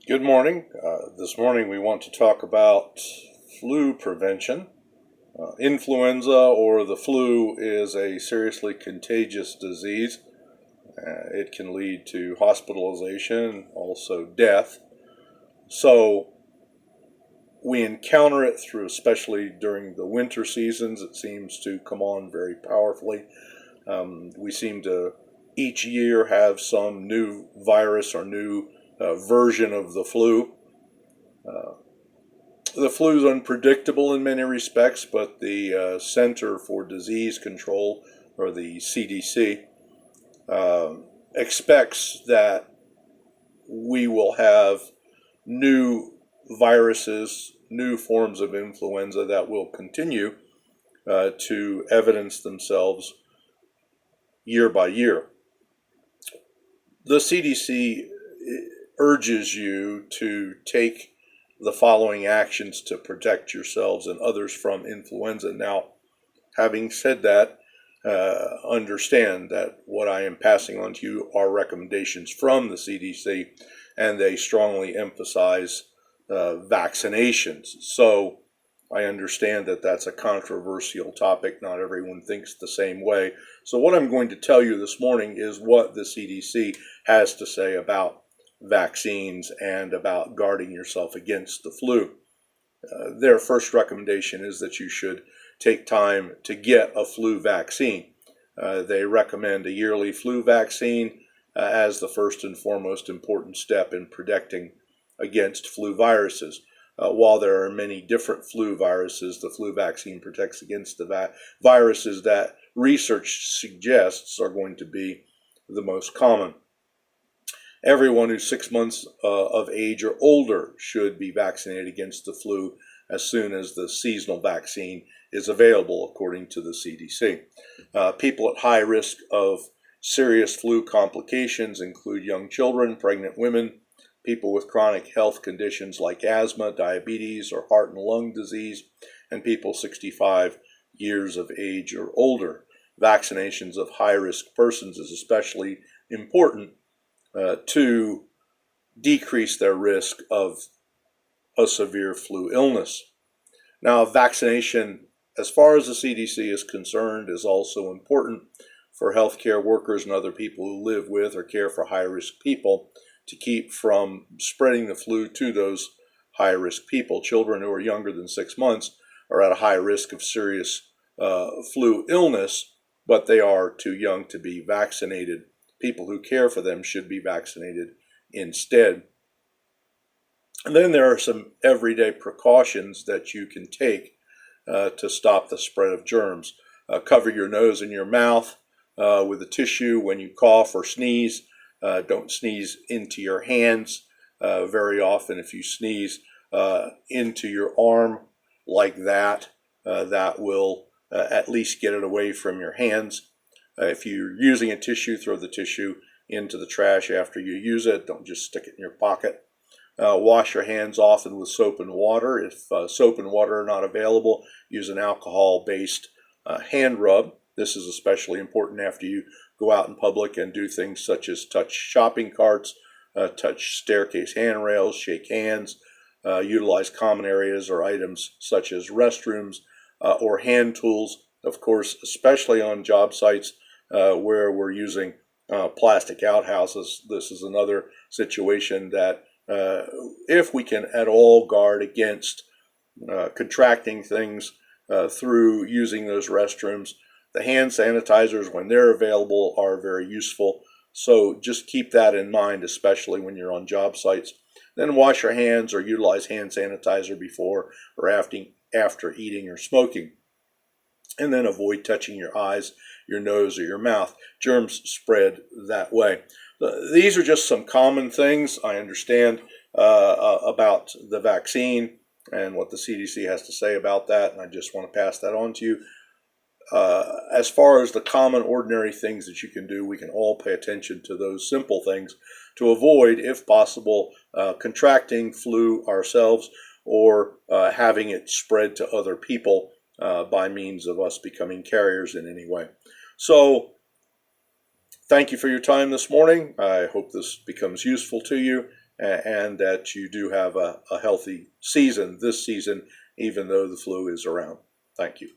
Good morning. This morning we want to talk about flu prevention. Influenza or the flu is a seriously contagious disease. It can lead to hospitalization, also death. So we encounter it through, especially during the winter seasons, it seems to come on very powerfully. We seem to each year have some new virus or new version of the flu. The flu is unpredictable in many respects, but the Center for Disease Control, or the CDC, expects that we will have new viruses, new forms of influenza that will continue to evidence themselves year by year. The CDC urges you to take the following actions to protect yourselves and others from influenza. Now, having said that, understand that what I am passing on to you are recommendations from the CDC, and they strongly emphasize vaccinations. So I understand that that's a controversial topic. Not everyone thinks the same way. So what I'm going to tell you this morning is what the CDC has to say about vaccines and about guarding yourself against the flu. Their first recommendation is that you should take time to get a flu vaccine. They recommend a yearly flu vaccine as the first and foremost important step in protecting against flu viruses. While there are many different flu viruses, the flu vaccine protects against the viruses that research suggests are going to be the most common. Everyone who's 6 months of age or older should be vaccinated against the flu as soon as the seasonal vaccine is available, according to the CDC. People at high risk of serious flu complications include young children, pregnant women, people with chronic health conditions like asthma, diabetes, or heart and lung disease, and people 65 years of age or older. Vaccinations of high-risk persons is especially important to decrease their risk of a severe flu illness. Now, vaccination, as far as the CDC is concerned, is also important for healthcare workers and other people who live with or care for high-risk people to keep from spreading the flu to those high-risk people. Children who are younger than 6 months are at a high risk of serious flu illness, but they are too young to be vaccinated. People who care for them should be vaccinated instead. And then there are some everyday precautions that you can take to stop the spread of germs. Cover your nose and your mouth with a tissue when you cough or sneeze. Don't sneeze into your hands. Very often, if you sneeze into your arm like that, that will at least get it away from your hands. If you're using a tissue, throw the tissue into the trash after you use it. Don't just stick it in your pocket. Wash your hands often with soap and water. If soap and water are not available, use an alcohol-based hand rub. This is especially important after you go out in public and do things such as touch shopping carts, touch staircase handrails, shake hands, utilize common areas or items such as restrooms or hand tools. Of course, especially on job sites where we're using plastic outhouses, this is another situation that if we can at all guard against contracting things through using those restrooms, the hand sanitizers, when they're available, are very useful. So just keep that in mind, especially when you're on job sites. Then wash your hands or utilize hand sanitizer before or after eating or smoking. And then avoid touching your eyes, your nose, or your mouth. Germs spread that way. These are just some common things I understand about the vaccine and what the CDC has to say about that, and I just want to pass that on to you. As far as the common, ordinary things that you can do, we can all pay attention to those simple things to avoid, if possible, contracting flu ourselves or having it spread to other people by means of us becoming carriers in any way. So, thank you for your time this morning. I hope this becomes useful to you, and that you do have a healthy season this season, even though the flu is around. Thank you.